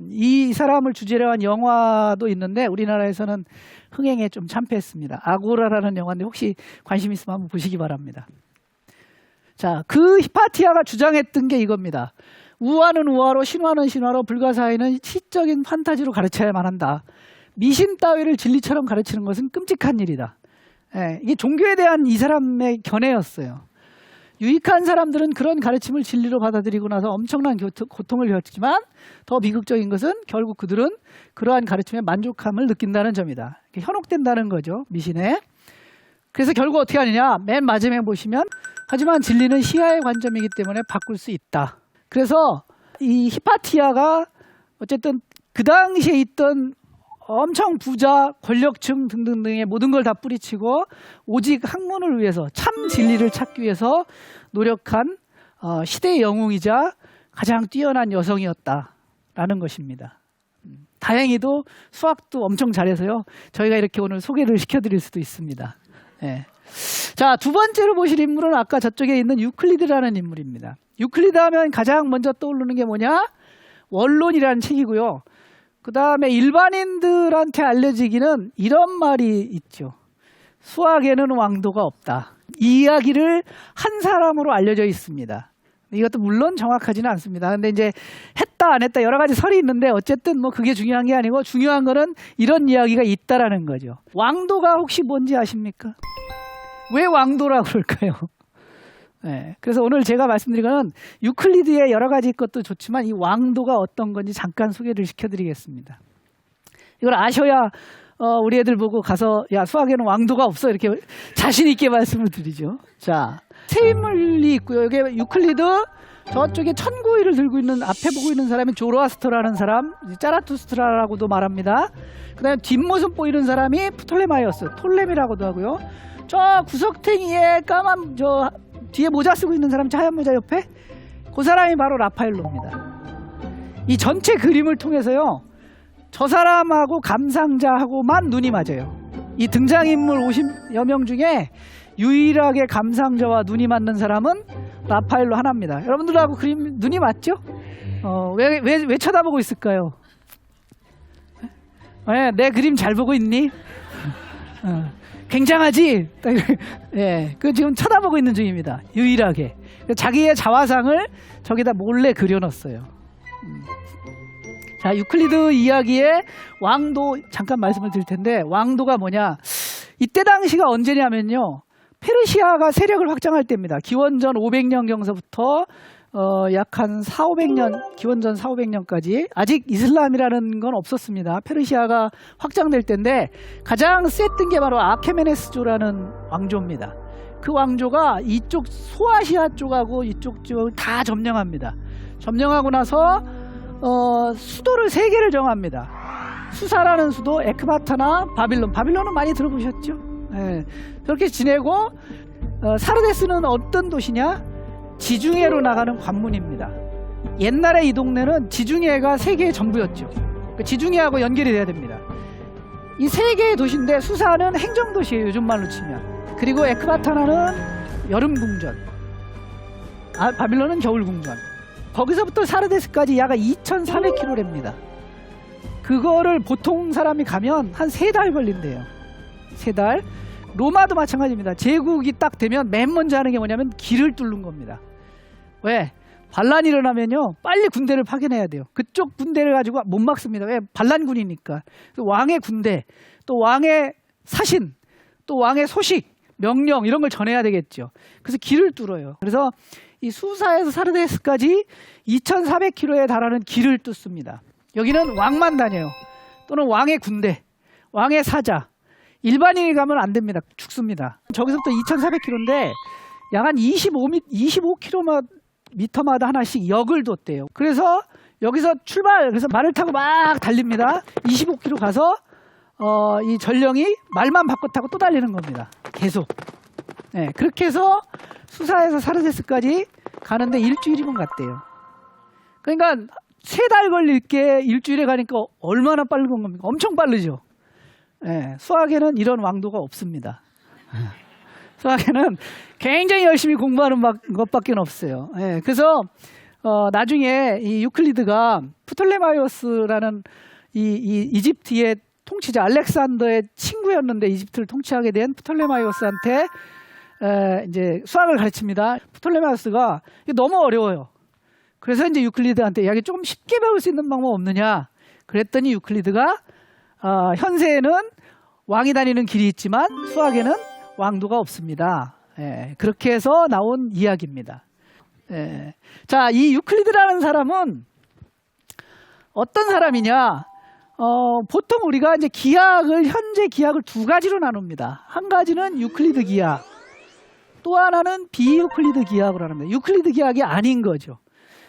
이 사람을 주제로 한 영화도 있는데 우리나라에서는 흥행에 좀 참패했습니다. 아고라라는 영화인데 혹시 관심 있으면 한번 보시기 바랍니다. 자, 그 히파티아가 주장했던 게 이겁니다. 우화는 우화로 신화는 신화로 불가사의는 시적인 판타지로 가르쳐야만 한다. 미신 따위를 진리처럼 가르치는 것은 끔찍한 일이다. 예, 이게 종교에 대한 이 사람의 견해였어요. 유익한 사람들은 그런 가르침을 진리로 받아들이고 나서 엄청난 고통을 겪지만 더 비극적인 것은 결국 그들은 그러한 가르침에 만족함을 느낀다는 점이다. 현혹된다는 거죠, 미신에. 그래서 결국 어떻게 하느냐, 맨 마지막에 보시면 하지만 진리는 시야의 관점이기 때문에 바꿀 수 있다. 그래서 이 히파티아가 어쨌든 그 당시에 있던 엄청 부자, 권력층 등등등의 모든 걸 다 뿌리치고 오직 학문을 위해서 참 진리를 찾기 위해서 노력한 시대의 영웅이자 가장 뛰어난 여성이었다라는 것입니다. 다행히도 수학도 엄청 잘해서요. 저희가 이렇게 오늘 소개를 시켜드릴 수도 있습니다. 네. 자, 두 번째로 보실 인물은 아까 저쪽에 있는 유클리드라는 인물입니다. 유클리드 하면 가장 먼저 떠오르는 게 뭐냐? 원론이라는 책이고요. 그 다음에 일반인들한테 알려지기는 이런 말이 있죠. 수학에는 왕도가 없다. 이 이야기를 한 사람으로 알려져 있습니다. 이것도 물론 정확하지는 않습니다. 근데 이제 했다 안 했다 여러 가지 설이 있는데 어쨌든 뭐 그게 중요한 게 아니고 중요한 거는 이런 이야기가 있다라는 거죠. 왕도가 혹시 뭔지 아십니까? 왜 왕도라고 그럴까요? 네, 그래서 오늘 제가 말씀드린 건 유클리드의 여러 가지 것도 좋지만 이 왕도가 어떤 건지 잠깐 소개를 시켜드리겠습니다. 이걸 아셔야 우리 애들 보고 가서 야, 수학에는 왕도가 없어 이렇게 자신 있게 말씀을 드리죠. 자, 세 인물이 있고요. 여기 유클리드, 저쪽에 천고위를 들고 있는 앞에 보고 있는 사람이 조로아스터라는 사람, 짜라투스트라라고도 말합니다. 그 다음에 뒷모습 보이는 사람이 프톨레마이오스, 톨레미라고도 하고요. 저 구석탱이에 까만 저 뒤에 모자 쓰고 있는 사람, 하얀 모자 옆에 그 사람이 바로 라파엘로입니다. 이 전체 그림을 통해서요, 저 사람하고 감상자하고만 눈이 맞아요. 이 등장인물 50여 명 중에 유일하게 감상자와 눈이 맞는 사람은 라파엘로 하나입니다. 여러분들하고 그림 눈이 맞죠? 왜 쳐다보고 있을까요? 내 그림 잘 보고 있니? 굉장하지? 예, 그 지금 쳐다보고 있는 중입니다. 유일하게. 자기의 자화상을 저기다 몰래 그려놨어요. 자, 유클리드 이야기의 왕도 잠깐 말씀을 드릴 텐데, 왕도가 뭐냐? 이때 당시가 언제냐면요, 페르시아가 세력을 확장할 때입니다. 기원전 500년경서부터 약 한 400~500년, 기원전 400~500년까지 아직 이슬람이라는 건 없었습니다. 페르시아가 확장될 때인데 가장 셌던 게 바로 아케메네스조라는 왕조입니다. 그 왕조가 이쪽 소아시아 쪽하고 이쪽 쪽을 다 점령합니다. 점령하고 나서 수도를 3개를 정합니다. 수사라는 수도, 에크바타나 바빌론은 많이 들어보셨죠? 네. 그렇게 지내고 사르데스는 어떤 도시냐? 지중해로 나가는 관문입니다. 옛날에 이 동네는 지중해가 세계의 전부였죠. 지중해하고 연결이 돼야 됩니다. 이 3개의 도시인데 수사는 행정도시예요, 요즘 말로 치면. 그리고 에크바타나는 여름궁전, 바빌론은 겨울궁전. 거기서부터 사르데스까지 약 2,400km랍니다. 그거를 보통 사람이 가면 한 3달 걸린대요. 3달. 로마도 마찬가지입니다. 제국이 딱 되면 맨 먼저 하는 게 뭐냐면 길을 뚫는 겁니다. 왜? 반란이 일어나면요, 빨리 군대를 파견해야 돼요. 그쪽 군대를 가지고 못 막습니다. 왜? 반란군이니까. 왕의 군대, 또 왕의 사신, 또 왕의 소식, 명령 이런 걸 전해야 되겠죠. 그래서 길을 뚫어요. 그래서 이 수사에서 사르데스까지 2,400km에 달하는 길을 뚫습니다. 여기는 왕만 다녀요. 또는 왕의 군대, 왕의 사자. 일반인이 가면 안 됩니다. 죽습니다. 저기서부터 2,400km인데 약 한 25km마다 하나씩 역을 뒀대요. 그래서 여기서 그래서 말을 타고 막 달립니다. 25km 가서 이 전령이 말만 바꿔 타고 또 달리는 겁니다. 계속. 네, 그렇게 해서 수사에서 사르데스까지 가는데 일주일이면 갔대요. 그러니까 3달 걸릴 게 일주일에 가니까 얼마나 빠른 겁니까? 엄청 빠르죠. 네, 수학에는 이런 왕도가 없습니다. 수학에는 굉장히 열심히 공부하는 것밖에 없어요. 네, 그래서 나중에 이 유클리드가 프톨레마이오스라는 이 이집트의 통치자 알렉산더의 친구였는데 이집트를 통치하게 된 프톨레마이오스한테 이제 수학을 가르칩니다. 프톨레마이오스가 이게 너무 어려워요. 그래서 이제 유클리드한테 야, 이게 조금 쉽게 배울 수 있는 방법 없느냐? 그랬더니 유클리드가 현세에는 왕이 다니는 길이 있지만 수학에는 왕도가 없습니다. 그렇게 해서 나온 이야기입니다. 자, 이 유클리드라는 사람은 어떤 사람이냐? 보통 우리가 이제 현재 기하학을 두 가지로 나눕니다. 한 가지는 유클리드 기하학, 또 하나는 비유클리드 기하학으로 나눕니다. 유클리드 기하학이 아닌 거죠.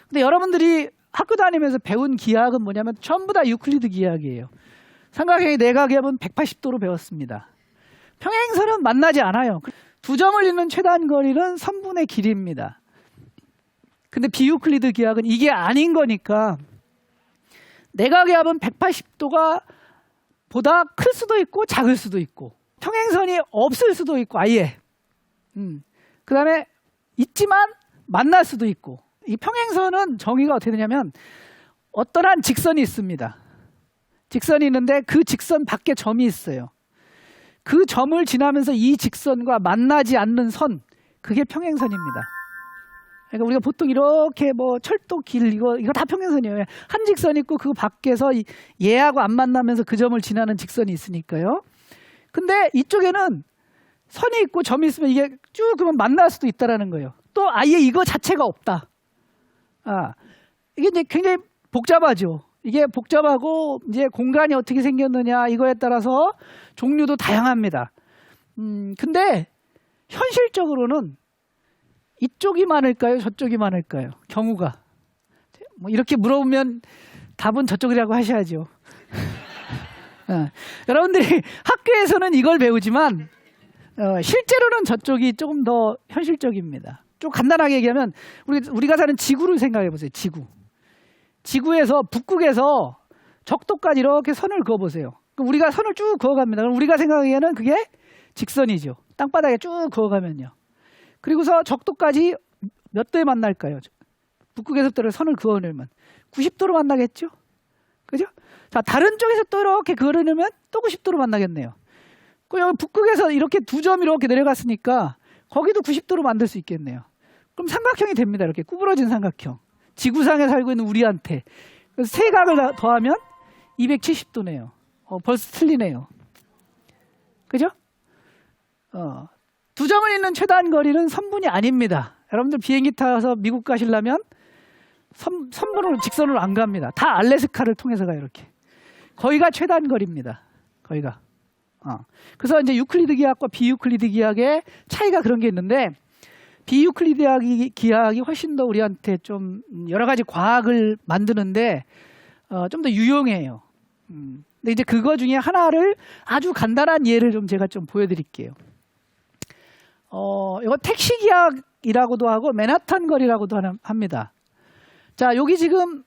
근데 여러분들이 학교 다니면서 배운 기하학은 뭐냐면 전부 다 유클리드 기하학이에요. 삼각형의 내각압은 180도로 배웠습니다. 평행선은 만나지 않아요. 두 점을 잇는 최단 거리는 선분의 길이입니다. 근데 비유클리드 기하학은 이게 아닌 거니까 내각압은 180도가 보다 클 수도 있고 작을 수도 있고 평행선이 없을 수도 있고 아예 그 다음에 있지만 만날 수도 있고 이 평행선은 정의가 어떻게 되냐면 어떠한 직선이 있습니다. 직선이 있는데 그 직선 밖에 점이 있어요. 그 점을 지나면서 이 직선과 만나지 않는 선, 그게 평행선입니다. 그러니까 우리가 보통 이렇게 뭐 철도길 이거 다 평행선이에요. 한 직선이 있고 그 밖에서 얘하고 안 만나면서 그 점을 지나는 직선이 있으니까요. 근데 이쪽에는 선이 있고 점이 있으면 이게 쭉 그러면 만날 수도 있다라는 거예요. 또 아예 이거 자체가 없다. 이게 이제 굉장히 복잡하죠. 이게 복잡하고 이제 공간이 어떻게 생겼느냐 이거에 따라서 종류도 다양합니다. 근데 현실적으로는 이쪽이 많을까요? 저쪽이 많을까요? 경우가. 뭐 이렇게 물어보면 답은 저쪽이라고 하셔야죠. 여러분들이 학교에서는 이걸 배우지만 실제로는 저쪽이 조금 더 현실적입니다. 좀 간단하게 얘기하면 우리가 사는 지구를 생각해 보세요. 지구에서 북극에서 적도까지 이렇게 선을 그어보세요. 그럼 우리가 선을 쭉 그어갑니다. 그럼 우리가 생각하기에는 그게 직선이죠. 땅바닥에 쭉 그어가면요. 그리고서 적도까지 몇 도에 만날까요? 북극에서부터 선을 그어내면 90도로 만나겠죠? 그죠? 자, 다른 쪽에서 또 이렇게 그어내면 또 90도로 만나겠네요. 그럼 북극에서 이렇게 두 점이 이렇게 내려갔으니까 거기도 90도로 만들 수 있겠네요. 그럼 삼각형이 됩니다. 이렇게 구부러진 삼각형. 지구상에 살고 있는 우리한테. 그래서 세 각을 더하면 270도네요. 벌써 틀리네요. 그죠? 두 점을 잇는 최단 거리는 선분이 아닙니다. 여러분들 비행기 타서 미국 가시려면 선분으로 직선으로 안 갑니다. 다 알래스카를 통해서 가요. 이렇게. 거기가 최단 거리입니다. 거기가. 그래서 이제 유클리드 기하학과 비유클리드 기하학의 차이가 그런 게 있는데 비유클리드 기하학이 훨씬 더 우리한테 좀 여러 가지 과학을 만드는데 좀 더 유용해요. 근데 이제 그거 중에 하나를 아주 간단한 예를 좀 제가 좀 보여드릴게요. 이거 택시 기하학이라고도 하고 맨하탄 거리라고도 합니다. 자, 여기 지금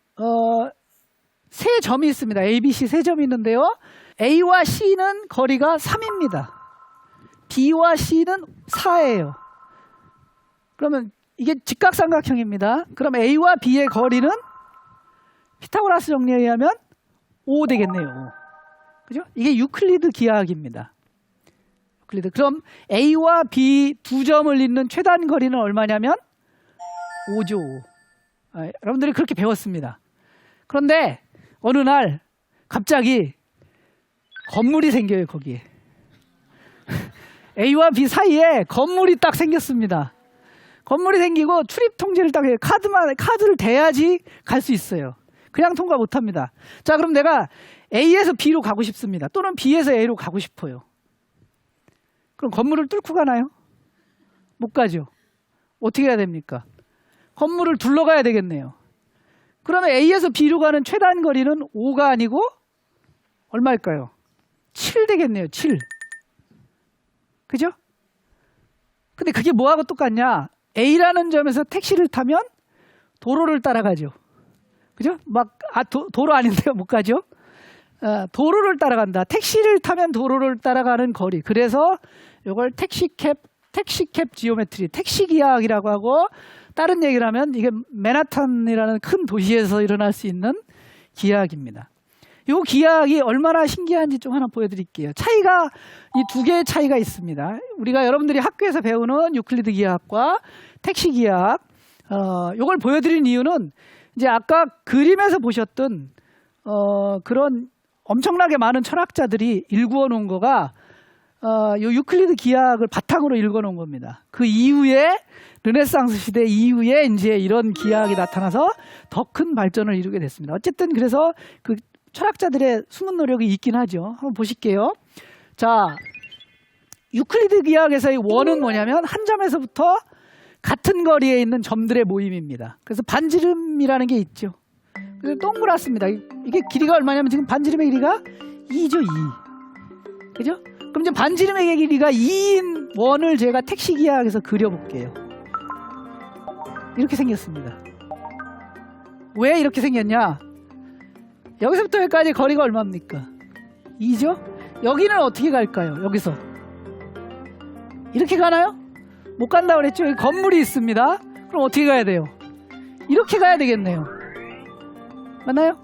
세 점이 있습니다. A, B, C 세 점이 있는데요. A와 C는 거리가 3입니다. B와 C는 4예요. 그러면 이게 직각삼각형입니다. 그럼 A와 B의 거리는 피타고라스 정리에 의하면 5 되겠네요. 5. 그죠? 이게 유클리드 기하학입니다. 그럼 A와 B 두 점을 잇는 최단 거리는 얼마냐면 5죠. 5. 여러분들이 그렇게 배웠습니다. 그런데 어느 날 갑자기 건물이 생겨요. 거기에. A와 B 사이에 건물이 딱 생겼습니다. 건물이 생기고 출입 통제를 딱 해요. 카드를 대야지 갈 수 있어요. 그냥 통과 못합니다. 자, 그럼 내가 A에서 B로 가고 싶습니다. 또는 B에서 A로 가고 싶어요. 그럼 건물을 뚫고 가나요? 못 가죠. 어떻게 해야 됩니까? 건물을 둘러가야 되겠네요. 그러면 A에서 B로 가는 최단 거리는 5가 아니고 얼마일까요? 7 되겠네요. 7. 그죠? 근데 그게 뭐하고 똑같냐? A라는 점에서 택시를 타면 도로를 따라가죠. 그죠? 도로 아닌데요. 못 가죠? 도로를 따라간다. 택시를 타면 도로를 따라가는 거리. 그래서 이걸 택시캡 지오메트리, 택시 기하학이라고 하고 다른 얘기를 하면 이게 맨하탄이라는 큰 도시에서 일어날 수 있는 기하학입니다. 이 기하학이 얼마나 신기한지 좀 하나 보여드릴게요. 차이가 이 두 개의 차이가 있습니다. 우리가 여러분들이 학교에서 배우는 유클리드 기하학과 택시 기하학, 이걸 보여드린 이유는 이제 아까 그림에서 보셨던 그런 엄청나게 많은 철학자들이 일구어 놓은 거가 요 유클리드 기하학을 바탕으로 읽어 놓은 겁니다. 그 이후에 르네상스 시대 이후에 이제 이런 기하학이 나타나서 더 큰 발전을 이루게 됐습니다. 어쨌든 그래서 그 철학자들의 숨은 노력이 있긴 하죠. 한번 보실게요. 자, 유클리드 기하학에서의 원은 뭐냐면 한 점에서부터 같은 거리에 있는 점들의 모임입니다. 그래서 반지름이라는 게 있죠. 그래서 동그랗습니다. 이게 길이가 얼마냐면 지금 반지름의 길이가 2죠, 2. 그죠? 그럼 이제 반지름의 길이가 2인 원을 제가 택시 기하학에서 그려볼게요. 이렇게 생겼습니다. 왜 이렇게 생겼냐? 여기서부터 여기까지 거리가 얼마입니까? 2죠? 여기는 어떻게 갈까요? 여기서 이렇게 가나요? 못 간다고 그랬죠? 여기 건물이 있습니다. 그럼 어떻게 가야 돼요? 이렇게 가야 되겠네요. 맞나요?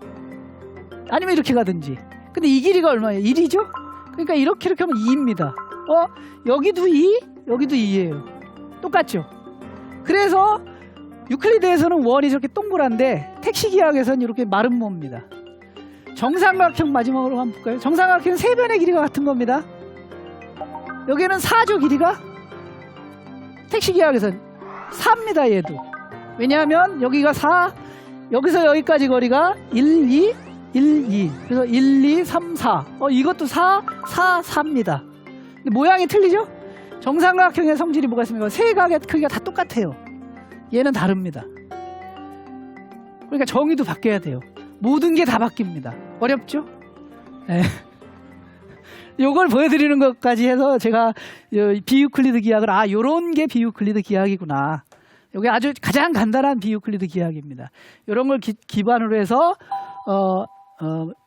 아니면 이렇게 가든지. 근데 이 길이가 얼마예요? 1이죠? 그러니까 이렇게 하면 2입니다. 여기도 2, 여기도 2예요. 똑같죠? 그래서 유클리드에서는 원이 저렇게 동그란데 택시 기하학에서는 이렇게 마른 모입니다. 정삼각형 마지막으로 한번 볼까요? 정삼각형은 세 변의 길이가 같은 겁니다. 여기는 4죠, 길이가. 택시 기하학에서는 4입니다, 얘도. 왜냐하면 여기가 4, 여기서 여기까지 거리가 1, 2, 1, 2. 그래서 1, 2, 3, 4. 이것도 4, 4, 4입니다. 근데 모양이 틀리죠? 정삼각형의 성질이 뭐가 있습니까? 세 각의 크기가 다 똑같아요. 얘는 다릅니다. 그러니까 정의도 바뀌어야 돼요. 모든 게 다 바뀝니다. 어렵죠? 네. 요걸 보여드리는 것까지 해서 제가 비유클리드 기하학을 요런 게 비유클리드 기하학이구나. 요게 아주 가장 간단한 비유클리드 기하학입니다. 요런 걸 기반으로 해서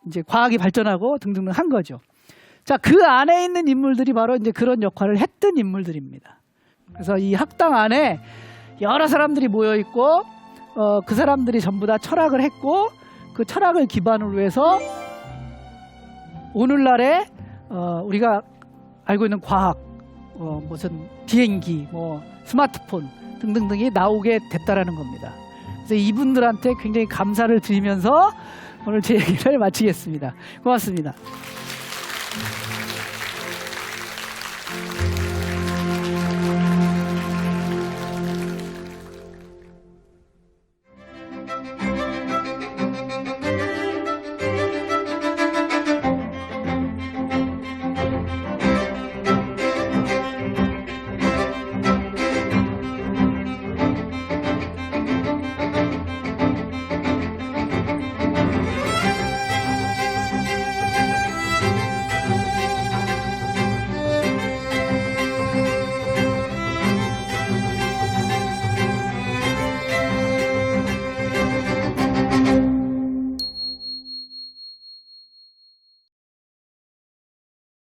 이제 과학이 발전하고 등등 한 거죠. 자, 그 안에 있는 인물들이 바로 이제 그런 역할을 했던 인물들입니다. 그래서 이 학당 안에 여러 사람들이 모여 있고 그 사람들이 전부 다 철학을 했고 그 철학을 기반으로 해서 오늘날에 우리가 알고 있는 과학, 무슨 비행기, 뭐 스마트폰 등등등이 나오게 됐다라는 겁니다. 그래서 이분들한테 굉장히 감사를 드리면서 오늘 제 얘기를 마치겠습니다. 고맙습니다.